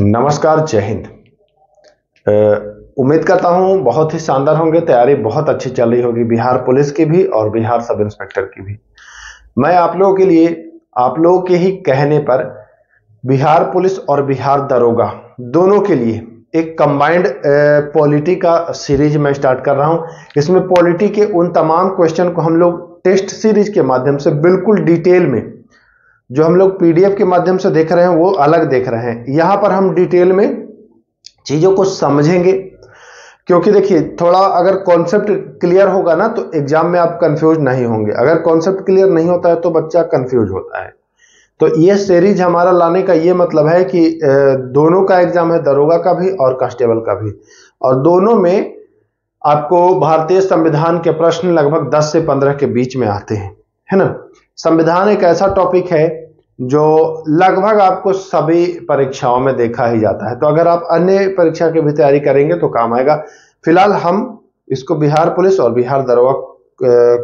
नमस्कार, जय हिंद। उम्मीद करता हूं बहुत ही शानदार होंगे। तैयारी बहुत अच्छी चल रही होगी बिहार पुलिस की भी और बिहार सब इंस्पेक्टर की भी। मैं आप लोगों के लिए, आप लोगों के ही कहने पर बिहार पुलिस और बिहार दरोगा दोनों के लिए एक कंबाइंड पॉलिटी का सीरीज मैं स्टार्ट कर रहा हूं। इसमें पॉलिटी के उन तमाम क्वेश्चन को हम लोग टेस्ट सीरीज के माध्यम से बिल्कुल डिटेल में, जो हम लोग पीडीएफ के माध्यम से देख रहे हैं वो अलग देख रहे हैं। यहां पर हम डिटेल में चीजों को समझेंगे, क्योंकि देखिए थोड़ा अगर कॉन्सेप्ट क्लियर होगा ना तो एग्जाम में आप कंफ्यूज नहीं होंगे। अगर कॉन्सेप्ट क्लियर नहीं होता है तो बच्चा कंफ्यूज होता है। तो ये सीरीज हमारा लाने का ये मतलब है कि दोनों का एग्जाम है, दरोगा का भी और कांस्टेबल का भी, और दोनों में आपको भारतीय संविधान के प्रश्न लगभग 10 से 15 के बीच में आते हैं, है ना। संविधान एक ऐसा टॉपिक है जो लगभग आपको सभी परीक्षाओं में देखा ही जाता है। तो अगर आप अन्य परीक्षा की भी तैयारी करेंगे तो काम आएगा। फिलहाल हम इसको बिहार पुलिस और बिहार दरोगा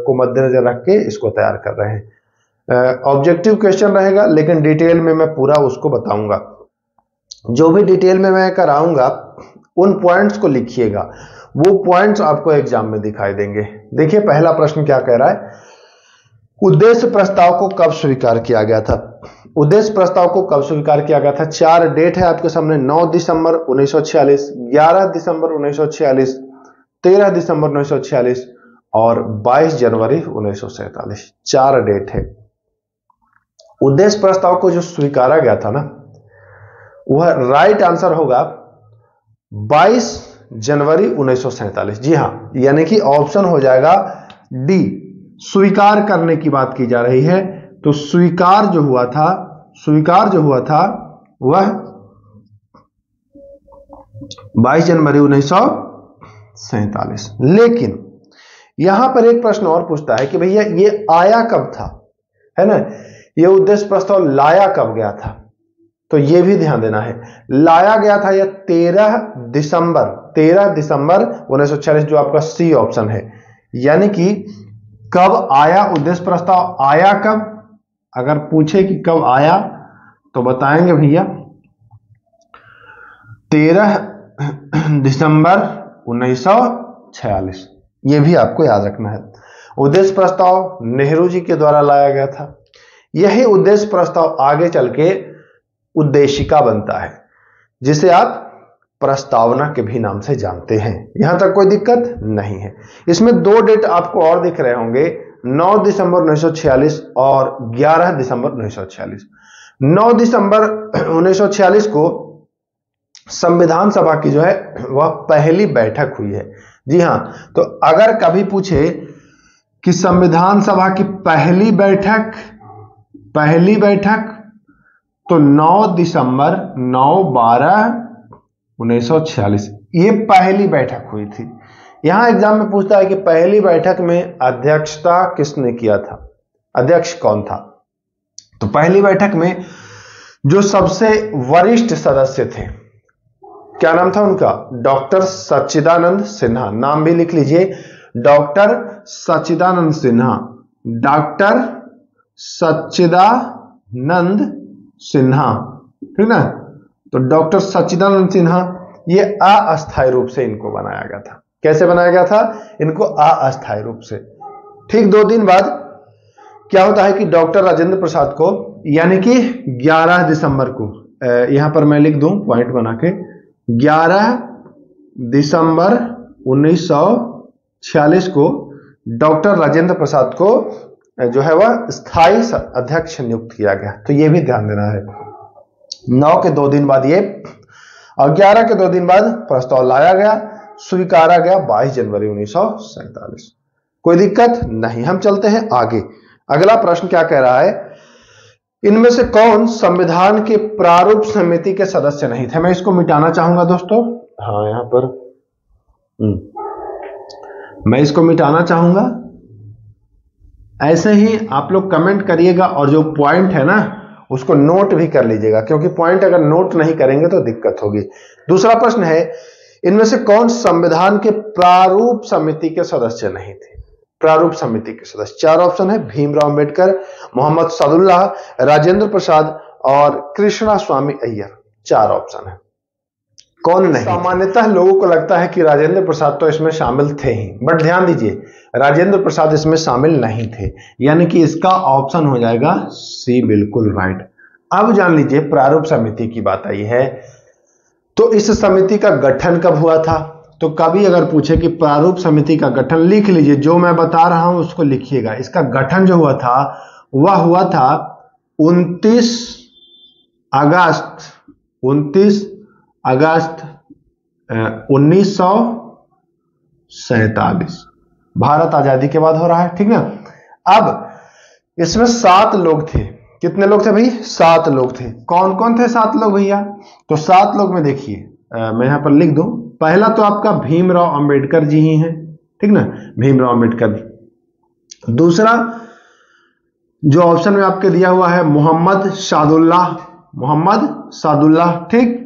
को मद्देनजर रख के इसको तैयार कर रहे हैं। ऑब्जेक्टिव क्वेश्चन रहेगा, लेकिन डिटेल में मैं पूरा उसको बताऊंगा। जो भी डिटेल में मैं कराऊंगा उन पॉइंट्स को लिखिएगा, वो पॉइंट्स आपको एग्जाम में दिखाई देंगे। देखिए पहला प्रश्न क्या कह रहा है, उद्देश्य प्रस्ताव को कब स्वीकार किया गया था। उद्देश्य प्रस्ताव को कब स्वीकार किया गया था। 4 डेट है आपके सामने, 9 दिसंबर 1946, 11 दिसंबर 1946, 13 दिसंबर 1946 और 22 जनवरी 1947। 4 डेट है। उद्देश्य प्रस्ताव को जो स्वीकारा गया था ना, वह राइट आंसर होगा 22 जनवरी 1947। जी हां, यानी कि ऑप्शन हो जाएगा डी। स्वीकार करने की बात की जा रही है, तो स्वीकार जो हुआ था वह 22 जनवरी 1947। लेकिन यहां पर एक प्रश्न और पूछता है कि भैया ये आया कब था, है ना। ये उद्देश्य प्रस्ताव लाया कब गया था, तो ये भी ध्यान देना है। लाया गया था यह 13 दिसंबर 1946, जो आपका सी ऑप्शन है। यानी कि कब आया उद्देश्य प्रस्ताव, आया कब, अगर पूछे कि कब आया तो बताएंगे भैया 13 दिसंबर 1946। यह भी आपको याद रखना है। उद्देश्य प्रस्ताव नेहरू जी के द्वारा लाया गया था। यही उद्देश्य प्रस्ताव आगे चल के उद्देशिका बनता है, जिसे आप प्रस्तावना के भी नाम से जानते हैं। यहां तक कोई दिक्कत नहीं है। इसमें 2 डेट आपको और दिख रहे होंगे, 9 दिसंबर 1946 और 11 दिसंबर 1946। 9 दिसंबर 1946 को संविधान सभा की जो है वह पहली बैठक हुई है। जी हां, तो अगर कभी पूछे कि संविधान सभा की पहली बैठक तो 9 दिसंबर 9/12/1946 ये पहली बैठक हुई थी। यहां एग्जाम में पूछता है कि पहली बैठक में अध्यक्षता किसने किया था, अध्यक्ष कौन था। तो पहली बैठक में जो सबसे वरिष्ठ सदस्य थे, क्या नाम था उनका, डॉक्टर सच्चिदानंद सिन्हा। नाम भी लिख लीजिए, डॉक्टर सच्चिदानंद सिन्हा। डॉक्टर सच्चिदानंद सिन्हा, ठीक ना। तो डॉक्टर सच्चिदानंद सिन्हा, ये अस्थायी रूप से इनको बनाया गया था। कैसे बनाया गया था इनको, अस्थायी रूप से। ठीक 2 दिन बाद क्या होता है कि डॉक्टर राजेंद्र प्रसाद को, यानी कि 11 दिसंबर को, यहां पर मैं लिख दूं पॉइंट बना के, 11 दिसंबर 1946 को डॉक्टर राजेंद्र प्रसाद को जो है वह स्थायी अध्यक्ष नियुक्त किया गया। तो यह भी ध्यान देना है। 9 के 2 दिन बाद ये, और 11 के 2 दिन बाद प्रस्ताव लाया गया, स्वीकारा गया 22 जनवरी 1947। कोई दिक्कत नहीं। हम चलते हैं आगे। अगला प्रश्न क्या कह रहा है, इनमें से कौन संविधान के प्रारूप समिति के सदस्य नहीं थे। मैं इसको मिटाना चाहूंगा दोस्तों। हाँ, यहां पर मैं इसको मिटाना चाहूंगा। ऐसे ही आप लोग कमेंट करिएगा और जो पॉइंट है ना उसको नोट भी कर लीजिएगा, क्योंकि पॉइंट अगर नोट नहीं करेंगे तो दिक्कत होगी। दूसरा प्रश्न है, इनमें से कौन संविधान के प्रारूप समिति के सदस्य नहीं थे। प्रारूप समिति के सदस्य 4 ऑप्शन है, भीमराव अंबेडकर, मोहम्मद सादुल्लाह, राजेंद्र प्रसाद और कृष्णा स्वामी अय्यर। 4 ऑप्शन है। कौन नहीं। सामान्यतः लोगों को लगता है कि राजेंद्र प्रसाद तो इसमें शामिल थे ही, बट ध्यान दीजिए राजेंद्र प्रसाद इसमें शामिल नहीं थे, यानी कि इसका ऑप्शन हो जाएगा सी बिल्कुल राइट। अब जान लीजिए प्रारूप समिति की बात आई है, तो इस समिति का गठन कब हुआ था। तो कभी अगर पूछे कि प्रारूप समिति का गठन, लिख लीजिए, जो मैं बता रहा हूं उसको लिखिएगा। इसका गठन जो हुआ था वह हुआ था 29 अगस्त 1947, भारत आजादी के बाद हो रहा है, ठीक ना। अब इसमें 7 लोग थे। कितने लोग थे भाई? 7 लोग थे। कौन कौन थे 7 लोग भैया? तो 7 लोग में देखिए, मैं यहां पर लिख दूं। पहला तो आपका भीमराव अंबेडकर जी ही हैं, ठीक ना, भीमराव अंबेडकर जी। दूसरा जो ऑप्शन में आपके दिया हुआ है मोहम्मद सादुल्लाह, ठीक।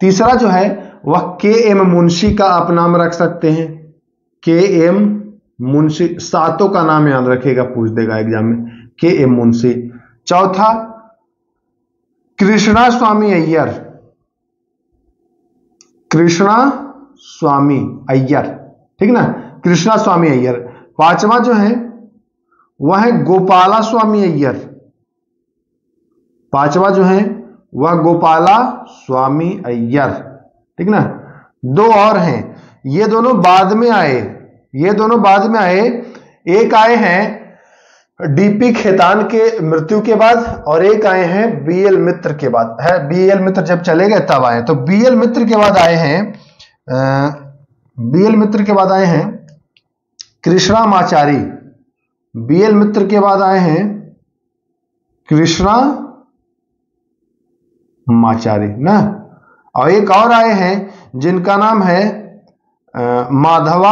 तीसरा जो है वह के.एम. मुंशी का आप नाम रख सकते हैं, के.एम. मुंशी। 7 का नाम याद रखिएगा, पूछ देगा एग्जाम में, के.एम. मुंशी। चौथा कृष्णा स्वामी अय्यर, ठीक ना, कृष्णा स्वामी अय्यर। 5वां जो है वह है गोपाला स्वामी अय्यर। 5वां जो है वह गोपाला स्वामी अय्यर, ठीक ना। 2 और हैं, ये दोनों बाद में आए। एक आए हैं डीपी खेतान के मृत्यु के बाद, और एक आए हैं बीएल मित्र के बाद। है बीएल मित्र जब चले गए तब आए। तो बीएल मित्र के बाद आए हैं कृष्णा माचारी। बीएल मित्र के बाद आए हैं कृष्णा माचारी ना। और एक और आए हैं जिनका नाम है माधव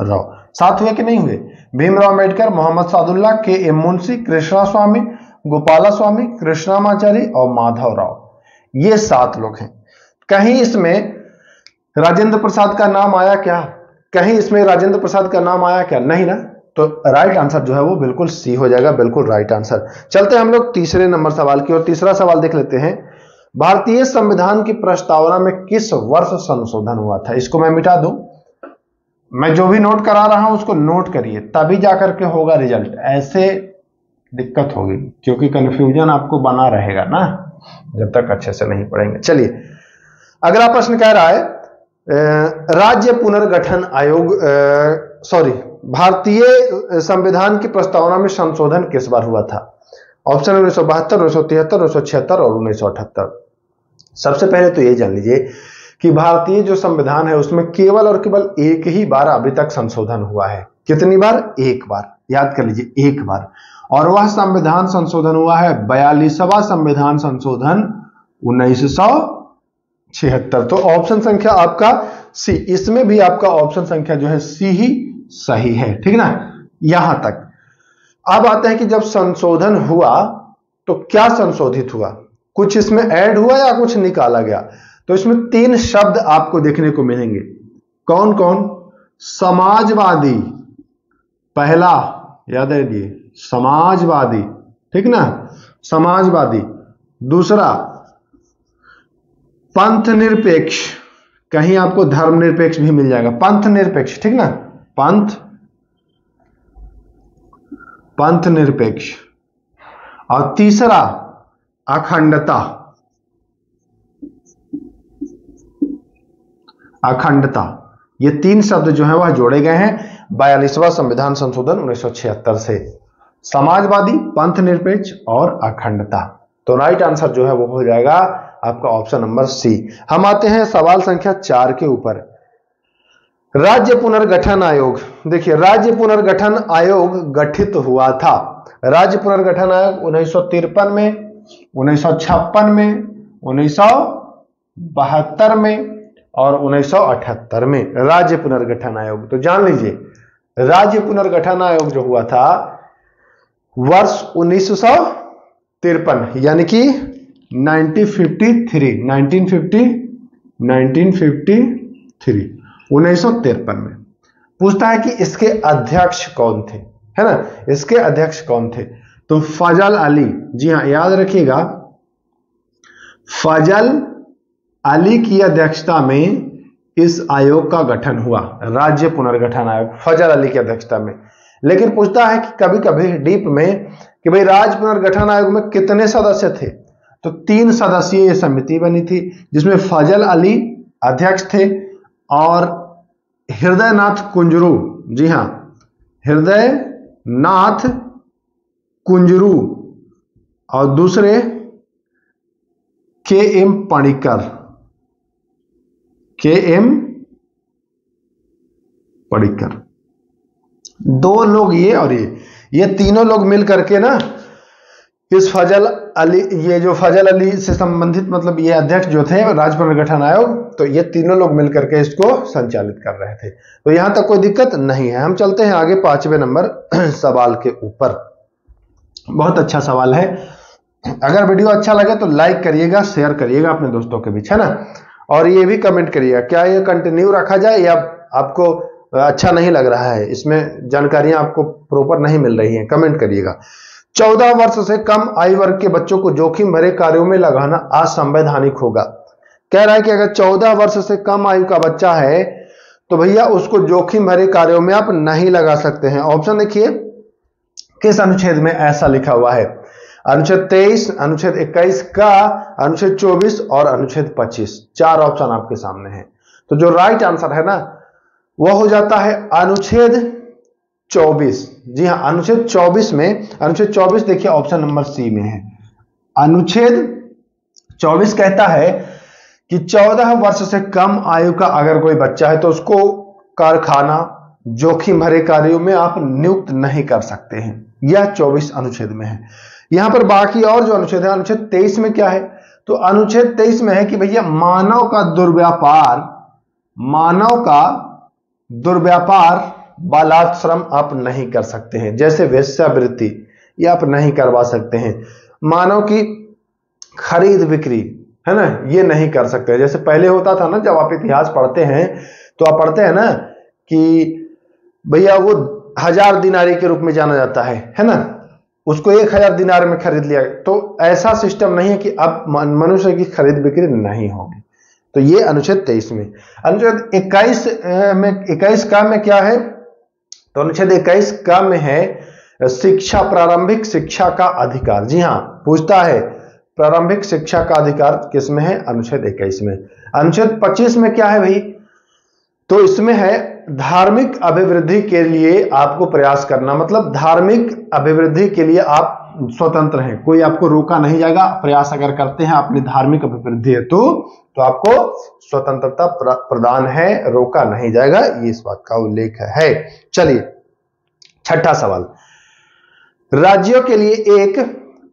राव। 7 हुए कि नहीं हुए? भीमराव अंबेडकर, मोहम्मद सादुल्लाह, के.एम. मुंशी, कृष्णा स्वामी, गोपाला स्वामी, कृष्णामाचारी और माधव राव। ये 7 लोग हैं। कहीं इसमें राजेंद्र प्रसाद का नाम आया क्या? नहीं ना। तो राइट आंसर जो है वो बिल्कुल सी हो जाएगा, बिल्कुल राइट आंसर। चलते हैं हम लोग तीसरे नंबर सवाल की ओर। तीसरा सवाल देख लेते हैं। भारतीय संविधान की प्रस्तावना में किस वर्ष संशोधन हुआ था? इसको मैं मिटा दूं, मैं जो भी नोट करा रहा हूं उसको नोट करिए, तभी जाकर के होगा रिजल्ट। ऐसे दिक्कत होगी, क्योंकि कंफ्यूजन आपको बना रहेगा ना जब तक अच्छे से नहीं पढ़ेंगे। चलिए अगला प्रश्न कह रहा है राज्य पुनर्गठन आयोग भारतीय संविधान की प्रस्तावना में संशोधन किस बार हुआ था? ऑप्शन 1972, 1973, 1976 और 1978। सबसे पहले तो ये जान लीजिए कि भारतीय जो संविधान है उसमें केवल और केवल एक ही बार अभी तक संशोधन हुआ है। कितनी बार? एक बार। याद कर लीजिए, एक बार। और वह संविधान संशोधन हुआ है 42वां संविधान संशोधन 1976। तो ऑप्शन संख्या आपका सी, इसमें भी आपका ऑप्शन संख्या जो है सी ही सही है, ठीक ना, यहां तक। अब आता है कि जब संशोधन हुआ तो क्या संशोधित हुआ, कुछ इसमें ऐड हुआ या कुछ निकाला गया? तो इसमें 3 शब्द आपको देखने को मिलेंगे। कौन कौन? समाजवादी, पहला याद रखिए समाजवादी, ठीक ना, समाजवादी। दूसरा पंथ निरपेक्ष, कहीं आपको धर्मनिरपेक्ष भी मिल जाएगा, पंथ निरपेक्ष, ठीक ना, पंथ निरपेक्ष। और तीसरा अखंडता, ये 3 शब्द जो हैं वह जोड़े गए हैं 42वां संविधान संशोधन 1976 से। समाजवादी, पंथ निरपेक्ष और अखंडता। तो राइट आंसर जो है वो हो जाएगा आपका ऑप्शन नंबर सी। हम आते हैं सवाल संख्या 4 के ऊपर। राज्य पुनर्गठन आयोग, देखिए राज्य पुनर्गठन आयोग गठित हुआ था। राज्य पुनर्गठन आयोग 1953 में, 1956 में, 1972 में और 1978 में राज्य पुनर्गठन आयोग। तो जान लीजिए राज्य पुनर्गठन आयोग जो हुआ था वर्ष 1953, यानी कि 1953 1953, 1953 में। पूछता है कि इसके अध्यक्ष कौन थे, है ना, इसके अध्यक्ष कौन थे? तो फजल अली, जी हां, याद रखिएगा, फजल अली की अध्यक्षता में इस आयोग का गठन हुआ, राज्य पुनर्गठन आयोग, फजल अली की अध्यक्षता में। लेकिन पूछता है कि कभी कभी डीप में कि भाई राज्य पुनर्गठन आयोग में कितने सदस्य थे? तो 3 सदस्यीय यह समिति बनी थी, जिसमें फजल अली अध्यक्ष थे और हृदयनाथ कुंजरू, जी हां, हृदयनाथ कुंजरू, और दूसरे के.एम. पणिक्कर, के.एम. पणिक्कर, 2 लोग ये और ये तीनों लोग मिल करके ना इस फजल अली, ये जो फजल अली से संबंधित मतलब ये अध्यक्ष जो थे राज्य पुनर्गठन आयोग, तो ये तीनों लोग मिलकर के इसको संचालित कर रहे थे। तो यहां तक कोई दिक्कत नहीं है। हम चलते हैं आगे 5वें नंबर सवाल के ऊपर। बहुत अच्छा सवाल है। अगर वीडियो अच्छा लगे तो लाइक करिएगा, शेयर करिएगा अपने दोस्तों के बीच, है ना, और ये भी कमेंट करिएगा क्या ये कंटिन्यू रखा जाए या आपको अच्छा नहीं लग रहा है, इसमें जानकारियां आपको प्रॉपर नहीं मिल रही हैं, कमेंट करिएगा। 14 वर्ष से कम आयु वर्ग के बच्चों को जोखिम भरे कार्यों में लगाना असंवैधानिक होगा। कह रहा है कि अगर 14 वर्ष से कम आयु का बच्चा है तो भैया उसको जोखिम भरे कार्यों में आप नहीं लगा सकते हैं। ऑप्शन देखिए, किस अनुच्छेद में ऐसा लिखा हुआ है? अनुच्छेद 23, अनुच्छेद 21 का, अनुच्छेद 24 और अनुच्छेद 25। 4 ऑप्शन आपके सामने हैं। तो जो राइट आंसर है ना वह हो जाता है अनुच्छेद 24। जी हां, अनुच्छेद 24 में, अनुच्छेद 24 देखिए ऑप्शन नंबर सी में है। अनुच्छेद 24 कहता है कि 14 वर्ष से कम आयु का अगर कोई बच्चा है तो उसको कारखाना, जोखिम भरे कार्यों में आप नियुक्त नहीं कर सकते हैं। यह 24 अनुच्छेद में है। यहां पर बाकी और जो अनुच्छेद है, अनुच्छेद 23 में क्या है? तो अनुच्छेद 23 में है कि भैया मानव का दुर्व्यापार, बालाश्रम आप नहीं कर सकते हैं। जैसे वेश्यावृत्ति ये आप नहीं करवा सकते हैं। मानव की खरीद बिक्री, है ना, ये नहीं कर सकते। जैसे पहले होता था ना, जब आप इतिहास पढ़ते हैं तो आप पढ़ते हैं ना कि भैया वो 1000 दिनारी के रूप में जाना जाता है ना, उसको 1000 दिनार में खरीद लिया। तो ऐसा सिस्टम नहीं है कि अब मनुष्य की खरीद बिक्री नहीं होगी। तो ये अनुच्छेद 23 में। अनुच्छेद 21 का में क्या है? तो अनुच्छेद 21 का में है शिक्षा, प्रारंभिक शिक्षा का अधिकार। जी हां, पूछता है प्रारंभिक शिक्षा का अधिकार किस में है? अनुच्छेद 21 में। अनुच्छेद 25 में क्या है भाई? तो इसमें है धार्मिक अभिवृद्धि के लिए आपको प्रयास करना, मतलब धार्मिक अभिवृद्धि के लिए आप स्वतंत्र हैं, कोई आपको रोका नहीं जाएगा। प्रयास अगर करते हैं अपनी धार्मिक अभिवृद्धि हेतु तो आपको स्वतंत्रता प्रदान है, रोका नहीं जाएगा। ये इस बात का उल्लेख है। चलिए 6ठा सवाल, राज्यों के लिए एक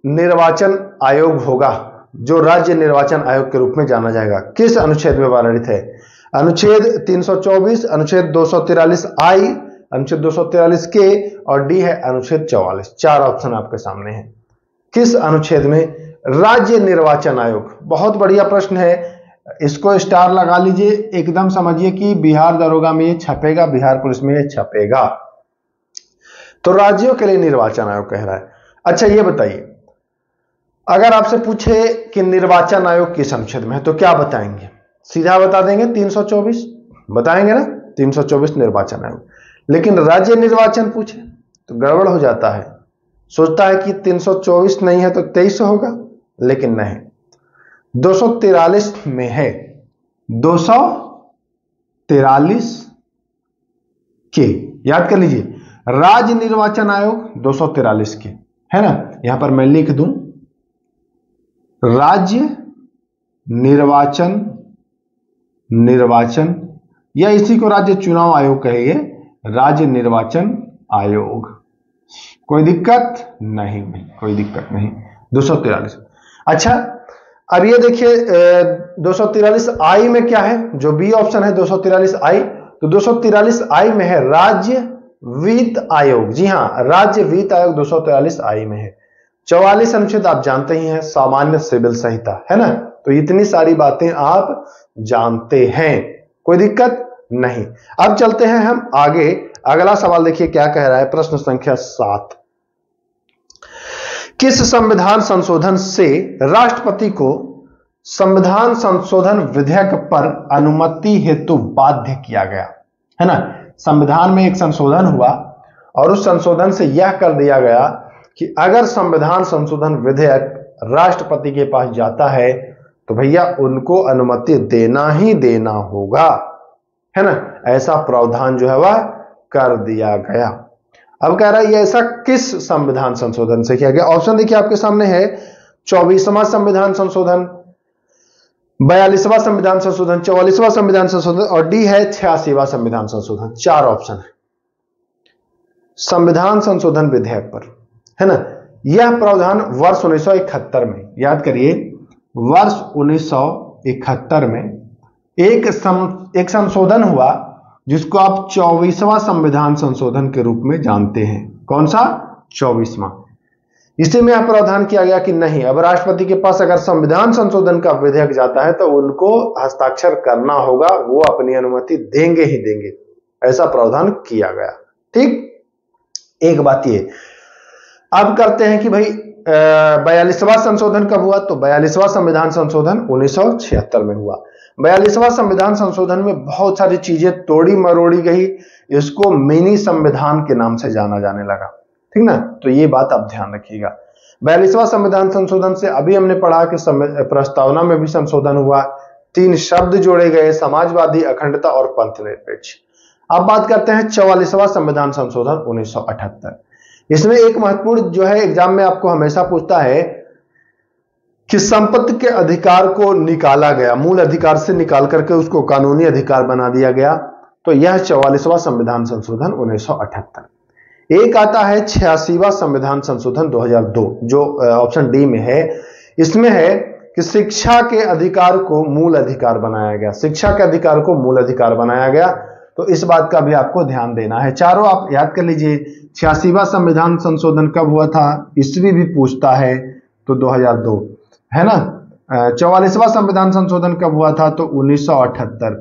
निर्वाचन आयोग होगा जो राज्य निर्वाचन आयोग के रूप में जाना जाएगा। किस अनुच्छेद में वर्णित है? अनुच्छेद 324, अनुच्छेद 243 आई, अनुच्छेद 243 के और डी है अनुच्छेद 44। 4 ऑप्शन आपके सामने हैं। किस अनुच्छेद में राज्य निर्वाचन आयोग? बहुत बढ़िया प्रश्न है, इसको स्टार लगा लीजिए। एकदम समझिए कि बिहार दरोगा में ये छपेगा, बिहार पुलिस में ये छपेगा। तो राज्यों के लिए निर्वाचन आयोग कह रहा है। अच्छा ये बताइए, अगर आपसे पूछे कि निर्वाचन आयोग किस अनुच्छेद में है तो क्या बताएंगे? सीधा बता देंगे 324 बताएंगे ना, 324 निर्वाचन आयोग। लेकिन राज्य निर्वाचन पूछे तो गड़बड़ हो जाता है, सोचता है कि 324 नहीं है तो 23 होगा, लेकिन नहीं, 243 में है। 243 के याद कर लीजिए, राज्य निर्वाचन आयोग 243 के, है ना। यहां पर मैं लिख दूं राज्य निर्वाचन या इसी को राज्य चुनाव आयोग कहेंगे, राज्य निर्वाचन आयोग। कोई दिक्कत नहीं, कोई दिक्कत नहीं। 243। अच्छा अब ये देखिए 243 आई में क्या है? जो बी ऑप्शन है 243 आई, तो 243 आई में है राज्य वित्त आयोग। जी हां, राज्य वित्त आयोग 243 आई में है। 44 अनुच्छेद आप जानते ही हैं, सामान्य सिविल संहिता, है ना, तो इतनी सारी बातें आप जानते हैं, कोई दिक्कत नहीं। अब चलते हैं हम आगे। अगला सवाल देखिए क्या कह रहा है, प्रश्न संख्या 7। किस संविधान संशोधन से राष्ट्रपति को संविधान संशोधन विधेयक पर अनुमति हेतु बाध्य किया गया? है ना, संविधान में एक संशोधन हुआ और उस संशोधन से यह कर दिया गया कि अगर संविधान संशोधन विधेयक राष्ट्रपति के पास जाता है तो भैया उनको अनुमति देना ही देना होगा, है ना। ऐसा प्रावधान जो है वह कर दिया गया। अब कह रहा है ये ऐसा किस संविधान संशोधन से किया गया? ऑप्शन देखिए आपके सामने है, 24वां संविधान संशोधन, 42वां संविधान संशोधन, 44वां संविधान संशोधन और डी है 86वां संविधान संशोधन। 4 ऑप्शन है संविधान संशोधन विधेयक पर, है ना। यह प्रावधान वर्ष 1971 में, याद करिए, वर्ष 1971 में एक संशोधन हुआ जिसको आप 24वां संविधान संशोधन के रूप में जानते हैं। कौन सा? 24वां। इसी में यह प्रावधान किया गया कि नहीं, अब राष्ट्रपति के पास अगर संविधान संशोधन का विधेयक जाता है तो उनको हस्ताक्षर करना होगा, वो अपनी अनुमति देंगे ही देंगे, ऐसा प्रावधान किया गया। ठीक, एक बात ये। अब करते हैं कि भाई 42वां संशोधन कब हुआ? तो 42वां संविधान संशोधन 1976 में हुआ। 42वां संविधान संशोधन में बहुत सारी चीजें तोड़ी मरोड़ी गई, इसको मिनी संविधान के नाम से जाना जाने लगा, ठीक ना। तो ये बात आप ध्यान रखिएगा। 42वां संविधान संशोधन से अभी हमने पढ़ा कि प्रस्तावना में भी संशोधन हुआ, 3 शब्द जोड़े गए, समाजवादी, अखंडता और पंथनिरपेक्ष। अब बात करते हैं 44वां संविधान संशोधन 1978। इसमें एक महत्वपूर्ण जो है एग्जाम में आपको हमेशा पूछता है कि संपत्ति के अधिकार को निकाला गया, मूल अधिकार से निकाल करके उसको कानूनी अधिकार बना दिया गया। तो यह 44वां संविधान संशोधन 1978। एक आता है 86वां संविधान संशोधन 2002, जो ऑप्शन डी में है। इसमें है कि शिक्षा के अधिकार को मूल अधिकार बनाया गया, शिक्षा के अधिकार को मूल अधिकार बनाया गया। तो इस बात का भी आपको ध्यान देना है। चारों आप याद कर लीजिए। 86वां संविधान संशोधन कब हुआ था, ईस्वी भी पूछता है तो 2002, है ना। 44वां संविधान संशोधन कब हुआ था तो 1978।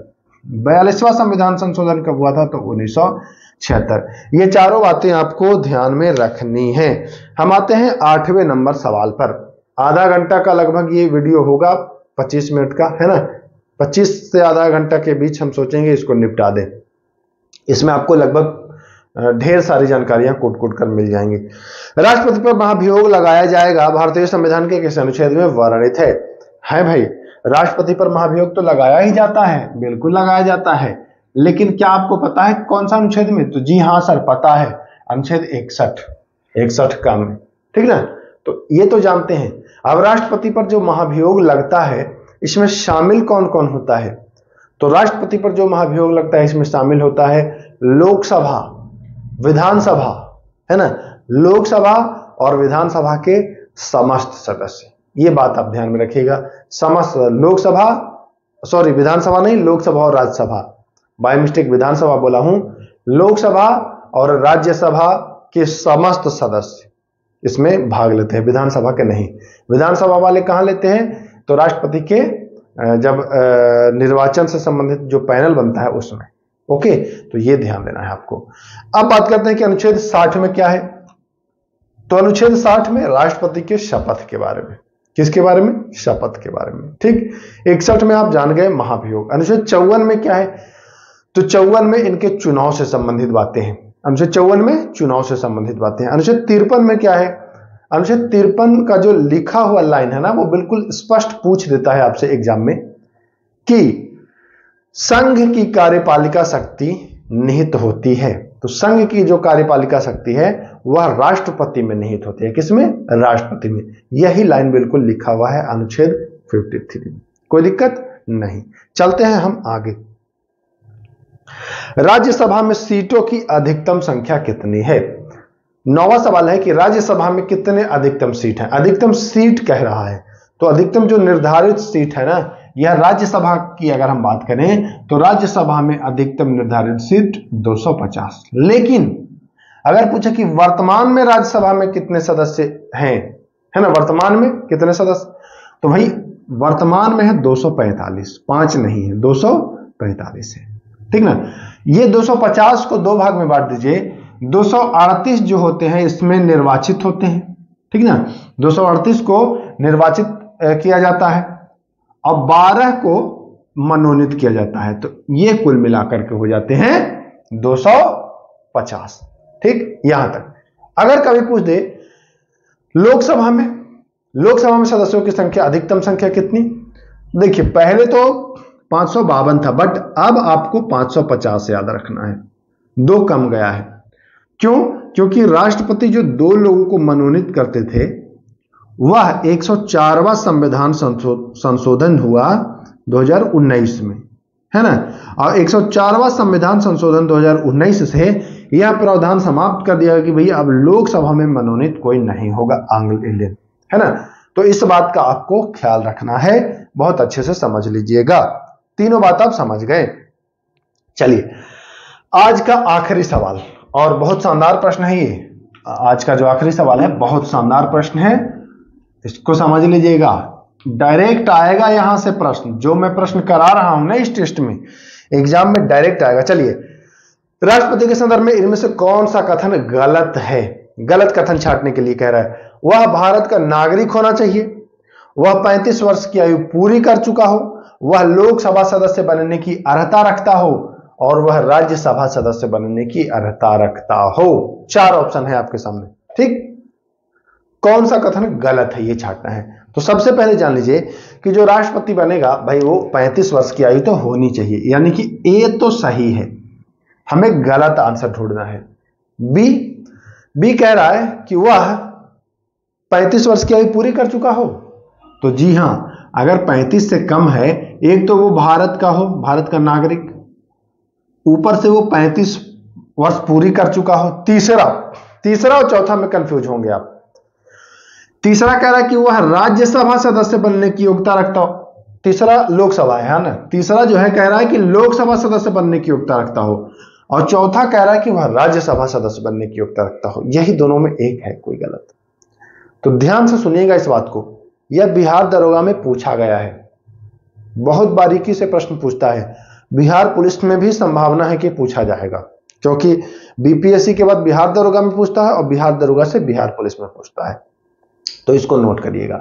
42वां संविधान संशोधन कब हुआ था तो 1976। ये चारों बातें आपको ध्यान में रखनी है। हम आते हैं 8वें नंबर सवाल पर। आधा घंटा का लगभग ये वीडियो होगा, 25 मिनट का, है ना। 25 से आधा घंटा के बीच हम सोचेंगे इसको निपटा दें। इसमें आपको लगभग ढेर सारी जानकारियां कूट कर मिल जाएंगी। राष्ट्रपति पर महाभियोग लगाया जाएगा भारतीय संविधान के किस अनुच्छेद में वर्णित है भाई? राष्ट्रपति पर महाभियोग तो लगाया ही जाता है, बिल्कुल लगाया जाता है, लेकिन क्या आपको पता है कौन सा अनुच्छेद में? तो जी हाँ सर, पता है, अनुच्छेद 61 का में, ठीक ना। तो ये तो जानते हैं। अब राष्ट्रपति पर जो महाभियोग लगता है इसमें शामिल कौन कौन होता है? तो राष्ट्रपति पर जो महाभियोग लगता है इसमें शामिल होता है लोकसभा, विधानसभा, है ना, लोकसभा और विधानसभा के समस्त सदस्य। ये बात आप ध्यान में रखिएगा। समस्त लोकसभा, सॉरी विधानसभा नहीं, लोकसभा और राज्यसभा, बाय मिस्टेक विधानसभा बोला हूं। लोकसभा और राज्यसभा के समस्त सदस्य इसमें भाग लेते हैं, विधानसभा के नहीं। विधानसभा वाले कहां लेते हैं? तो राष्ट्रपति के जब निर्वाचन से संबंधित जो पैनल बनता है उसमें। ओके, तो ये ध्यान देना है आपको। अब बात करते हैं कि अनुच्छेद 60 में क्या है। तो अनुच्छेद 60 में राष्ट्रपति के शपथ के बारे में। किसके बारे में? शपथ के बारे में, ठीक। 61 में आप जान गए महाभियोग। अनुच्छेद 54 में क्या है? तो 54 में इनके चुनाव से संबंधित बातें हैं। अनुच्छेद 54 में चुनाव से संबंधित बातें हैं। अनुच्छेद 53 में क्या है? अनुच्छेद 53 का जो लिखा हुआ लाइन है ना, वो बिल्कुल स्पष्ट पूछ देता है आपसे एग्जाम में कि संघ की कार्यपालिका शक्ति निहित होती है। तो संघ की जो कार्यपालिका शक्ति है वह राष्ट्रपति में निहित होती है। किसमें? राष्ट्रपति में। यही लाइन बिल्कुल लिखा हुआ है अनुच्छेद 53 में। कोई दिक्कत नहीं। चलते हैं हम आगे। राज्यसभा में सीटों की अधिकतम संख्या कितनी है? 9वां सवाल है कि राज्यसभा में कितने अधिकतम सीट हैं। अधिकतम सीट कह रहा है, तो अधिकतम जो निर्धारित सीट है ना, यह राज्यसभा की अगर हम बात करें तो राज्यसभा में अधिकतम निर्धारित सीट 250। लेकिन अगर पूछे कि वर्तमान में राज्यसभा में कितने सदस्य हैं, है ना, वर्तमान में कितने सदस्य, तो भाई वर्तमान में है 245, 5 नहीं है, 245 है, ठीक ना। ये 250 को दो भाग में बांट दीजिए, 238 जो होते हैं इसमें निर्वाचित होते हैं, ठीक ना। 238 को निर्वाचित किया जाता है और 12 को मनोनीत किया जाता है, तो ये कुल मिलाकर के हो जाते हैं 250, ठीक। यहां तक अगर कभी पूछ दे लोकसभा में सदस्यों की संख्या, अधिकतम संख्या कितनी, देखिए पहले तो 552 था, बट अब आपको 550 याद रखना है, 2 कम गया है। क्यों? क्योंकि राष्ट्रपति जो 2 लोगों को मनोनीत करते थे वह 104वां संविधान संशोधन हुआ 2019 में, है ना। और 104वां संविधान संशोधन 2019 से यह प्रावधान समाप्त कर दिया कि भैया अब लोकसभा में मनोनीत कोई नहीं होगा एंग्लो इंडियन, है ना। तो इस बात का आपको ख्याल रखना है, बहुत अच्छे से समझ लीजिएगा। तीनों बात आप समझ गए। चलिए आज का आखिरी सवाल, और बहुत शानदार प्रश्न है ये। आज का जो आखिरी सवाल है बहुत शानदार प्रश्न है, इसको समझ लीजिएगा। डायरेक्ट आएगा यहां से प्रश्न, जो मैं प्रश्न करा रहा हूं ना इस टेस्ट में, एग्जाम में डायरेक्ट आएगा। चलिए, राष्ट्रपति के संदर्भ में इनमें से कौन सा कथन गलत है? गलत कथन छांटने के लिए कह रहा है, वह भारत का नागरिक होना चाहिए, वह 35 वर्ष की आयु पूरी कर चुका हो, वह लोकसभा सदस्य बनने की अर्हता रखता हो, और वह राज्यसभा सदस्य बनने की अर्हता रखता हो। 4 ऑप्शन है आपके सामने, ठीक। कौन सा कथन गलत है ये छांटना है। तो सबसे पहले जान लीजिए कि जो राष्ट्रपति बनेगा भाई वो 35 वर्ष की आयु तो होनी चाहिए, यानी कि ए तो सही है, हमें गलत आंसर ढूंढना है। बी कह रहा है कि वह 35 वर्ष की आयु पूरी कर चुका हो, तो जी हां, अगर 35 से कम है, एक तो वो भारत का हो, भारत का नागरिक, ऊपर से वो 35 वर्ष पूरी कर चुका हो। तीसरा और चौथा में कंफ्यूज होंगे आप। तीसरा कह रहा है कि वह राज्यसभा सदस्य बनने की योग्यता रखता हो, तीसरा लोकसभा है ना, तीसरा जो है कह रहा है कि लोकसभा सदस्य बनने की योग्यता रखता हो, और चौथा कह रहा है कि वह राज्यसभा सदस्य बनने की योग्यता रखता हो। यही दोनों में एक है, कोई गलत। तो ध्यान से सुनिएगा इस बात को, यह बिहार दरोगा में पूछा गया है, बहुत बारीकी से प्रश्न पूछता है। बिहार पुलिस में भी संभावना है कि पूछा जाएगा, क्योंकि बीपीएससी के बाद बिहार दरोगा में पूछता है और बिहार दरोगा से बिहार पुलिस में पूछता है, तो इसको नोट करिएगा।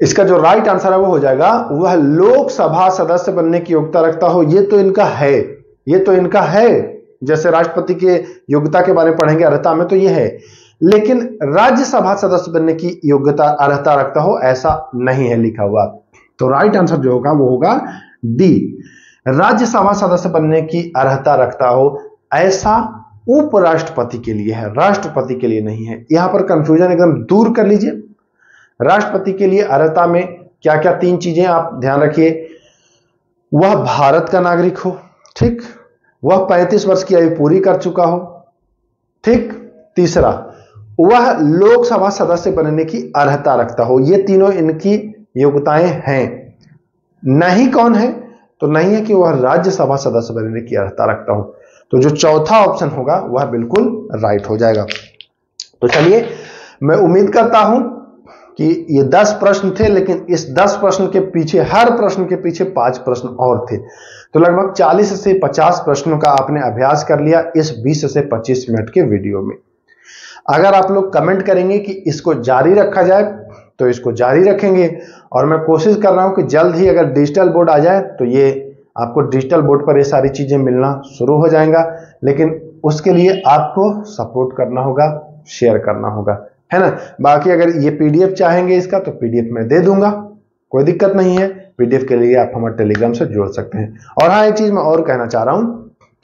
इसका जो राइट आंसर है वो हो जाएगा, वह लोकसभा सदस्य बनने की योग्यता रखता हो। ये तो इनका है, जैसे राष्ट्रपति के योग्यता के बारे में पढ़ेंगे अर्हता में, तो ये है, लेकिन राज्यसभा सदस्य बनने की योग्यता अर्हता रखता हो ऐसा नहीं है लिखा हुआ। तो राइट आंसर जो होगा वो होगा डी, राज्यसभा सदस्य बनने की अर्हता रखता हो, ऐसा उपराष्ट्रपति के लिए है, राष्ट्रपति के लिए नहीं है। यहां पर कंफ्यूजन एकदम दूर कर लीजिए। राष्ट्रपति के लिए अर्हता में क्या क्या 3 चीजें आप ध्यान रखिए, वह भारत का नागरिक हो, ठीक, वह 35 वर्ष की आयु पूरी कर चुका हो, ठीक, तीसरा वह लोकसभा सदस्य बनने की अर्हता रखता हो। ये तीनों इनकी योग्यताएं हैं। नहीं कौन है? तो नहीं है कि वह राज्यसभा सदस्य बनने की अर्हता रखता हो। तो जो चौथा ऑप्शन होगा वह बिल्कुल राइट हो जाएगा। तो चलिए, मैं उम्मीद करता हूं कि ये 10 प्रश्न थे, लेकिन इस 10 प्रश्न के पीछे, हर प्रश्न के पीछे 5 प्रश्न और थे, तो लगभग 40 से 50 प्रश्नों का आपने अभ्यास कर लिया इस 20 से 25 मिनट के वीडियो में। अगर आप लोग कमेंट करेंगे कि इसको जारी रखा जाए तो इसको जारी रखेंगे, और मैं कोशिश कर रहा हूं कि जल्द ही अगर डिजिटल बोर्ड आ जाए तो ये आपको डिजिटल बोर्ड पर ये सारी चीजें मिलना शुरू हो जाएगा, लेकिन उसके लिए आपको सपोर्ट करना होगा, शेयर करना होगा, है ना। बाकी अगर ये पीडीएफ चाहेंगे इसका तो पीडीएफ मैं दे दूंगा, कोई दिक्कत नहीं है। पीडीएफ के लिए आप हमारे टेलीग्राम से जुड़ सकते हैं। और हाँ, एक चीज मैं और कहना चाह रहा हूं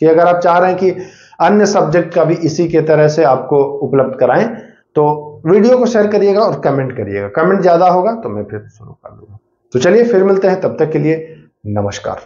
कि अगर आप चाह रहे हैं कि अन्य सब्जेक्ट का भी इसी के तरह से आपको उपलब्ध कराएं, तो वीडियो को शेयर करिएगा और कमेंट करिएगा। कमेंट ज्यादा होगा तो मैं फिर शुरू कर दूंगा। तो चलिए फिर मिलते हैं, तब तक के लिए नमस्कार।